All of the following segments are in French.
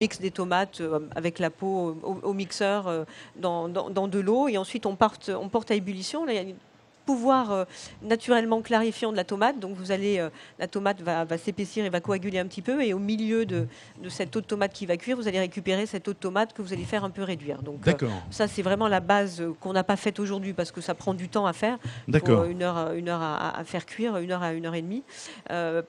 Mixe des tomates avec la peau au mixeur dans de l'eau et ensuite on porte à ébullition. Là, il y a un pouvoir naturellement clarifiant de la tomate. Donc vous allez, la tomate va s'épaissir et va coaguler un petit peu et au milieu de cette eau de tomate qui va cuire, vous allez récupérer cette eau de tomate que vous allez faire un peu réduire. Donc ça c'est vraiment la base qu'on n'a pas faite aujourd'hui parce que ça prend du temps à faire. Il faut une heure à faire cuire, 1 heure à 1 heure et demie.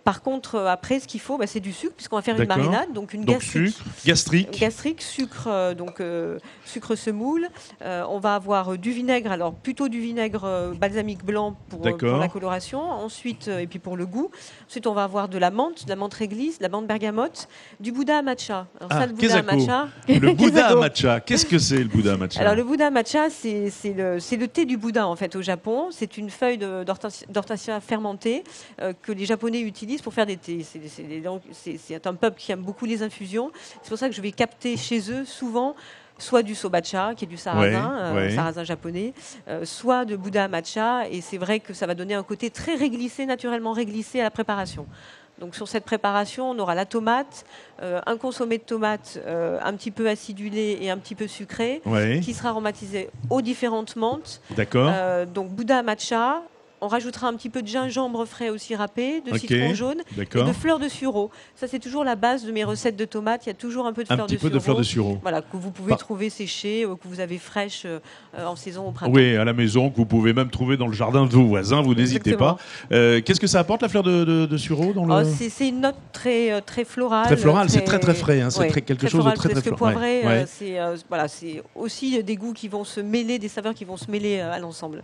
Par contre après ce qu'il faut c'est du sucre puisqu'on va faire une marinade, donc une gastrique, sucre, sucre semoule. On va avoir du vinaigre, alors plutôt du vinaigre balsamique blanc pour la coloration, ensuite et puis pour le goût. Ensuite on va avoir de la menthe réglisse, de la menthe bergamote, du Buddha matcha. Alors ça, le Buddha matcha. Le Buddha matcha, qu'est-ce que c'est le Buddha matcha? Alors le Buddha matcha, c'est le thé du Bouddha en fait au Japon. C'est une feuille d'hortensia fermentée que les Japonais utilisent pour faire des thés. C'est un peuple qui aime beaucoup les infusions. C'est pour ça que je vais capter chez eux souvent soit du sobacha, qui est du sarrasin, sarrasin japonais, soit de Buddha matcha. Et c'est vrai que ça va donner un côté très réglissé, naturellement réglissé à la préparation. Donc sur cette préparation, on aura la tomate, un consommé de tomate un petit peu acidulé et un petit peu sucré, qui sera aromatisé aux différentes menthes. Donc Buddha matcha. On rajoutera un petit peu de gingembre frais aussi râpé, de citron jaune et de fleurs de sureau. Ça, c'est toujours la base de mes recettes de tomates. Il y a toujours un peu de fleurs de sureau. Voilà, que vous pouvez trouver séchées, que vous avez fraîches en saison au printemps. Oui, à la maison, que vous pouvez même trouver dans le jardin de vos voisins. Vous n'hésitez pas. Qu'est-ce que ça apporte, la fleur de sureau dans le... C'est une note très florale. Très florale, c'est très frais. Hein, c'est quelque chose de très poivré. C'est aussi des goûts qui vont se mêler, des saveurs qui vont se mêler à l'ensemble.